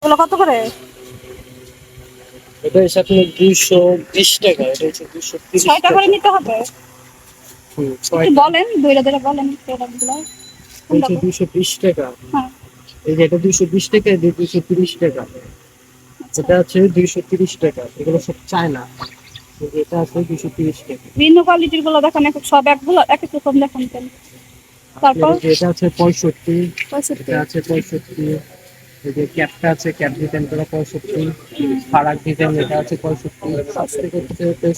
এগুলো কত করে? এটা হচ্ছে আপনার 220 টাকা। এটা হচ্ছে 230 ছয়টা টাকা। করে নিতে হবে। একটু বলেন, দুইটা ধরে বলেন প্রোডাক্টগুলো। এটা হচ্ছে 220 টাকা। হ্যাঁ, এই যে এটা 220 টাকা, এটা 230 টাকা। আচ্ছা। এটা আছে 230 টাকা। এগুলো সব চায়না। এটা আছে 230 টাকা। ভিন্ন কোয়ালিটির গুলো দেখেন, সব একগুলো এক এক রকম দেখেন কেন। তারপর এটা আছে 65, 65। এটা আছে 65। এই যে ক্যাপটা আছে, ক্যাপ ডিজাইন করা 65। ফারাক ডিজাইন এটা আছে 65। সবথেকে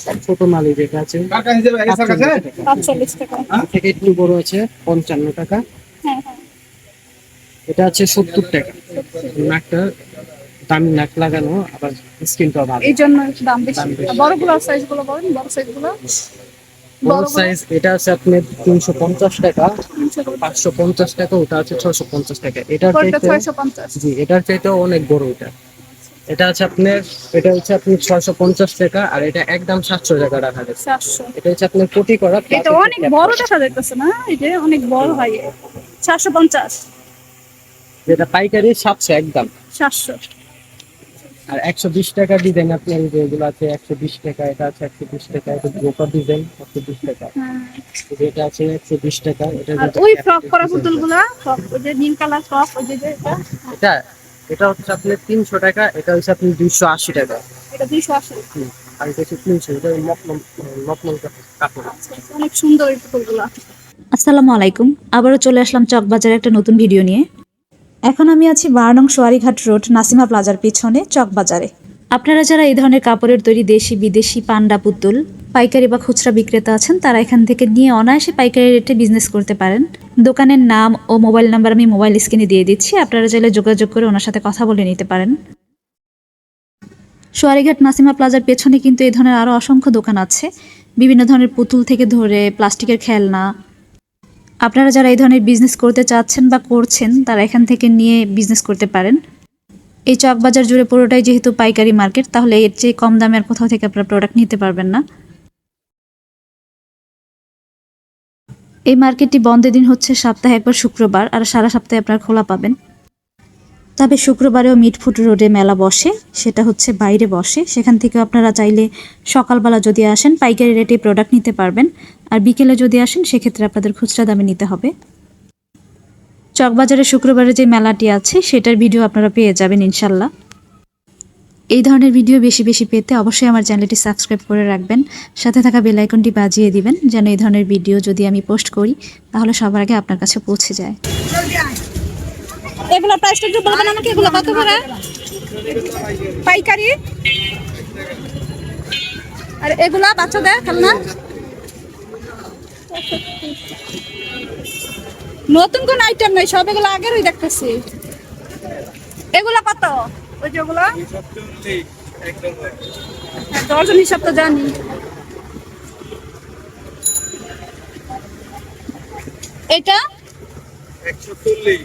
সব ছোট মাল যেটা আছে 45 টাকা। এর থেকে একটু বড় আছে 55 টাকা। হ্যাঁ হ্যাঁ, এটা আছে 70 টাকা। নাকটা দামি নাক লাগানো, আবার স্কিনটা ভালো। এই জন্য একটু দাম বেশি। দাম বেশি। বড়গুলোর সাইজ গুলো বলেন, বড় সাইজ গুলো। বড় সাইজ এটা আছে আপনার 350 টাকা, 550 টাকা। ওটা আছে 650 টাকা। এটার চাইতে 650। জি, এটার চাইতে অনেক বড় এটা। এটা আছে আপনার, এটা হচ্ছে আপনি 650 টাকা, আর এটা একদম 700 টাকা রাখা যাবে। 700। এটা হচ্ছে আপনার কোটি করা, এটা অনেক বড় দেখা যাইতেছে না? এটা অনেক বড় হয়। 750। যেটা পাইকারি 700 একদম। 700। আর 120 টাকা ডিজাইন আপনার যেগুলো আছে 120 টাকা। এটা আছে 120 টাকা। এটা ব্রোকার ডিজাইন 120 টাকা। হ্যাঁ। এটা আছে 120 টাকা। এটা আর ওই ফ্রক করা পুতুলগুলা, ফ্রক ওই যে নীল কালার ফ্রক, ওই যে এটা এটা এটা হচ্ছে আপনার 300 টাকা। এটা হচ্ছে আপনি 280 টাকা। এটা 280। আর এটা হচ্ছে 300। এটা মকমল মকমল কাপড়। অনেক সুন্দর এই পুতুলগুলা। আসসালামু আলাইকুম। আবারও চলে আসলাম চকবাজারে একটা নতুন ভিডিও নিয়ে। এখন আমি আছি 12 নং সোয়ারিঘাট রোড নাসিমা প্লাজার পিছনে চকবাজারে। আপনারা যারা এই ধরনের কাপড়ের তৈরি দেশি বিদেশি পান্ডা পুতুল পাইকারি বা খুচরা বিক্রেতা আছেন, তারা এখান থেকে নিয়ে অনায়াসে পাইকারি রেটে বিজনেস করতে পারেন। দোকানের নাম ও মোবাইল নাম্বার আমি মোবাইল স্ক্রিনে দিয়ে দিচ্ছি, আপনারা চাইলে যোগাযোগ করে ওনার সাথে কথা বলে নিতে পারেন। সোয়ারিঘাট নাসিমা প্লাজার পেছনে কিন্তু এই ধরনের আরও অসংখ্য দোকান আছে, বিভিন্ন ধরনের পুতুল থেকে ধরে প্লাস্টিকের খেলনা। আপনারা যারা এই ধরনের বিজনেস করতে চাচ্ছেন বা করছেন, তারা এখান থেকে নিয়ে বিজনেস করতে পারেন। এই চকবাজার জুড়ে পুরোটাই যেহেতু পাইকারি মার্কেট, তাহলে এর চেয়ে কম দামে আর কোথাও থেকে আপনারা প্রোডাক্ট নিতে পারবেন না। এই মার্কেটটি বন্ধের দিন হচ্ছে সপ্তাহে একবার শুক্রবার, আর সারা সপ্তাহে আপনারা খোলা পাবেন। তবে শুক্রবারেও মিটফুট রোডে মেলা বসে, সেটা হচ্ছে বাইরে বসে। সেখান থেকে আপনারা চাইলে সকালবেলা যদি আসেন পাইকারি রেটে প্রোডাক্ট নিতে পারবেন, আর বিকেলে যদি আসেন সেক্ষেত্রে আপনাদের খুচরা দামে নিতে হবে। চকবাজারে শুক্রবারে যে মেলাটি আছে সেটার ভিডিও আপনারা পেয়ে যাবেন ইনশাল্লাহ। এই ধরনের ভিডিও বেশি বেশি পেতে অবশ্যই আমার চ্যানেলটি সাবস্ক্রাইব করে রাখবেন, সাথে থাকা বেল আইকনটি বাজিয়ে দিবেন, যেন এই ধরনের ভিডিও যদি আমি পোস্ট করি তাহলে সবার আগে আপনার কাছে পৌঁছে যায়। এগুলো প্রাইসটা একটু বলবেন আমাকে, এগুলো কত করে পাইকারি? আর এগুলা বাচ্চাদের খেলনা? নতুন কোন আইটেম নাই, সব এগুলো আগেরই দেখতেছি। এগুলা কত? ওই যেগুলো দর্জন হিসাব তো জানি। এটা 140।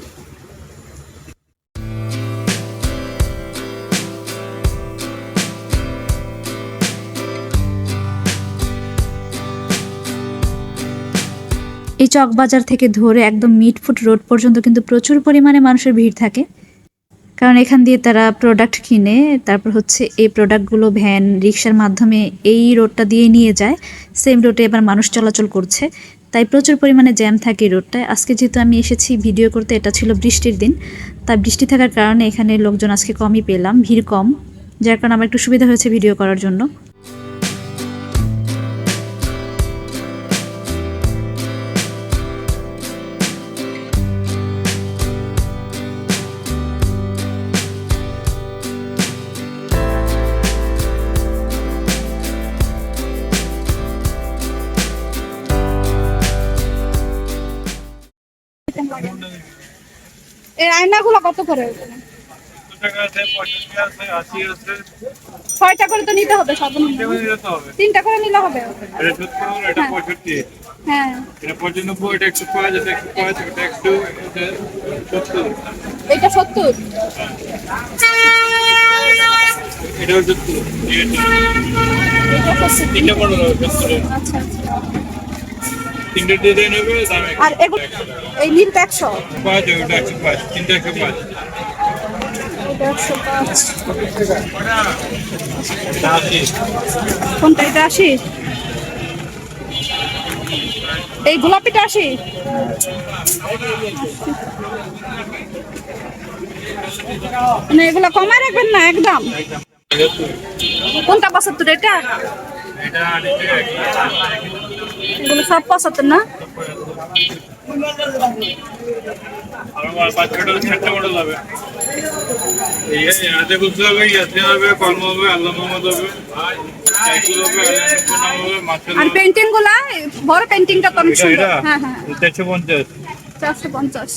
এই চকবাজার থেকে ধরে একদম মিটফুট রোড পর্যন্ত কিন্তু প্রচুর পরিমাণে মানুষের ভিড় থাকে, কারণ এখান দিয়ে তারা প্রোডাক্ট কিনে তারপর হচ্ছে এই প্রোডাক্টগুলো ভ্যান রিক্সার মাধ্যমে এই রোডটা দিয়ে নিয়ে যায়। সেম রোডে এবার মানুষ চলাচল করছে, তাই প্রচুর পরিমাণে জ্যাম থাকে এই রোডটায়। আজকে যেহেতু আমি এসেছি ভিডিও করতে, এটা ছিল বৃষ্টির দিন, তাই বৃষ্টি থাকার কারণে এখানে লোকজন আজকে কমই পেলাম, ভিড় কম, যার কারণে আমার একটু সুবিধা হয়েছে ভিডিও করার জন্য। এই আয়নাগুলো কত করে? টাকা আছে, 65 আছে, 80 আছে। 6টা করে তো নিতে হবে সর্বনিম্ন। নিতে হবে। 3টা করে নিলে হবে। এটা 70, এটা 65, হ্যাঁ, এটা 95, এটা 105, এটা 105, এটা 102, এটা 70। এটা 70। এটাও 70। এটা 70। তিনটা মডেল হবে 70। আচ্ছা। তিনটা ডিজাইন হবে, দাম আর এগুলো এই নীলটা 100। 105, ওটা 105, তিনটা 105। এটা 105। কোনটা এটা 80? এই গোলাপিটা 80? মানে এগুলো কমায় রাখবেন না একদম? কোনটা 75? এটা এগুলো সব 75 না? আর 5 মডেল 6টা মডেল হবে। এই এনাতে বুঝতে হবে, ইয়াসিন হবে, কলম হবে, আল্লাহ মোহাম্মদ হবে, সাইকেল হবে, আল্লাহ নাম হবে, মাছের আর পেইন্টিং গুলা বড় পেইন্টিংটা তো অনেক সুন্দর। এটা হ্যাঁ হ্যাঁ 450 450।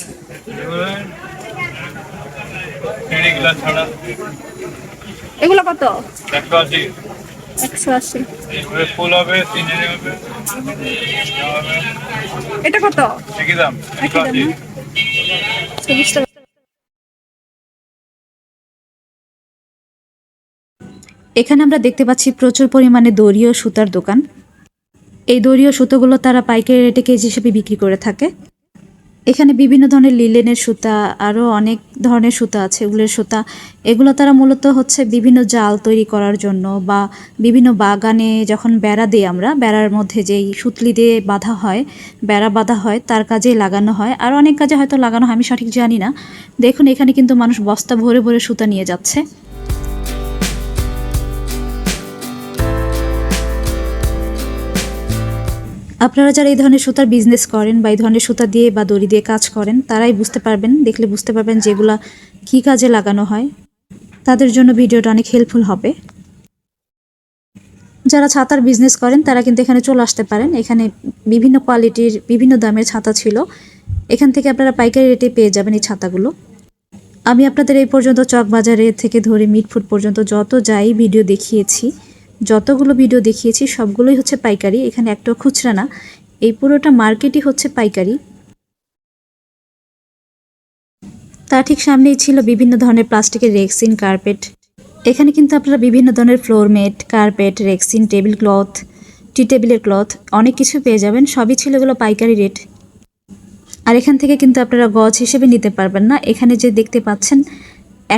এডি গ্লাস ছাড়া এগুলো কত? 180। 180। এইভাবে ফুল হবে, সিনারি হবে, এটা কত? একই দাম একই দাম না? 40 টাকা। এখানে আমরা দেখতে পাচ্ছি প্রচুর পরিমাণে দড়ি ও সুতার দোকান। এই দড়ি ও সুতোগুলো তারা পাইকারি রেটে কেজি হিসেবে বিক্রি করে থাকে। এখানে বিভিন্ন ধরনের লিলেনের সুতা, আরও অনেক ধরনের সুতা আছে, উলের সুতা। এগুলো তারা মূলত হচ্ছে বিভিন্ন জাল তৈরি করার জন্য বা বিভিন্ন বাগানে যখন বেড়া দিই আমরা, বেড়ার মধ্যে যেই সুতলি দিয়ে বাঁধা হয়, বেড়া বাঁধা হয়, তার কাজেই লাগানো হয়। আর অনেক কাজে হয়তো লাগানো হয়, আমি সঠিক জানি না। দেখুন এখানে কিন্তু মানুষ বস্তা ভরে ভরে সুতা নিয়ে যাচ্ছে। আপনারা যারা এই ধরনের সুতার বিজনেস করেন বা এই ধরনের সুতা দিয়ে বা দড়ি দিয়ে কাজ করেন, তারাই বুঝতে পারবেন, দেখলে বুঝতে পারবেন যেগুলা কী কাজে লাগানো হয়। তাদের জন্য ভিডিওটা অনেক হেল্পফুল হবে। যারা ছাতার বিজনেস করেন তারা কিন্তু এখানে চলে আসতে পারেন। এখানে বিভিন্ন কোয়ালিটির বিভিন্ন দামের ছাতা ছিল। এখান থেকে আপনারা পাইকারি রেটে পেয়ে যাবেন এই ছাতাগুলো। আমি আপনাদের এই পর্যন্ত চকবাজারে থেকে ধরে মিটফুট পর্যন্ত যতগুলো ভিডিও দেখিয়েছি সবগুলোই হচ্ছে পাইকারি। এখানে একটা খুচরা না, এই পুরোটা মার্কেটই হচ্ছে পাইকারি। তার ঠিক সামনেই ছিল বিভিন্ন ধরনের প্লাস্টিকের রেক্সিন, কার্পেট। এখানে কিন্তু আপনারা বিভিন্ন ধরনের floor mat, carpet, rexine, table cloth, tea টেবিলের ক্লথ অনেক কিছু পেয়ে যাবেন। সবই ছিল এগুলো পাইকারি রেট। আর এখান থেকে কিন্তু আপনারা গজ হিসেবে নিতে পারবেন না। এখানে যে দেখতে পাচ্ছেন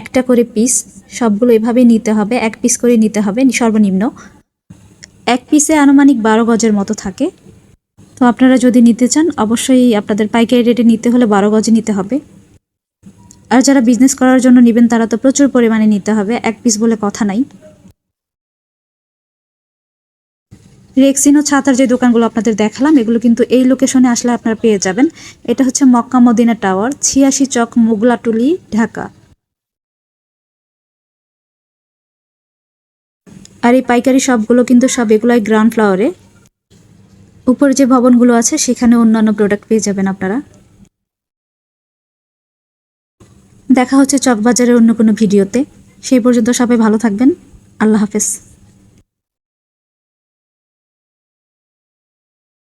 একটা করে পিস, সবগুলো এভাবেই নিতে হবে, এক পিস করে নিতে হবে সর্বনিম্ন। এক পিসে আনুমানিক 12 গজের মতো থাকে। তো আপনারা যদি নিতে চান অবশ্যই আপনাদের পাইকারি রেটে নিতে হলে 12 গজে নিতে হবে। আর যারা বিজনেস করার জন্য নেবেন তারা তো প্রচুর পরিমাণে নিতে হবে, এক পিস বলে কথা নাই। রেক্সিন ও ছাতার যে দোকানগুলো আপনাদের দেখালাম এগুলো কিন্তু এই লোকেশনে আসলে আপনারা পেয়ে যাবেন। এটা হচ্ছে মক্কা মদিনা টাওয়ার, 86 চক, মোগলাটুলি, ঢাকা। আর এই পাইকারি শপগুলো কিন্তু সব এগুলোই গ্রাউন্ড ফ্লোরে। উপরে যে ভবনগুলো আছে সেখানে অন্যান্য প্রোডাক্ট পেয়ে যাবেন আপনারা। দেখা হচ্ছে চকবাজারের অন্য কোনো ভিডিওতে। সেই পর্যন্ত সবাই ভালো থাকবেন। আল্লাহ হাফেজ।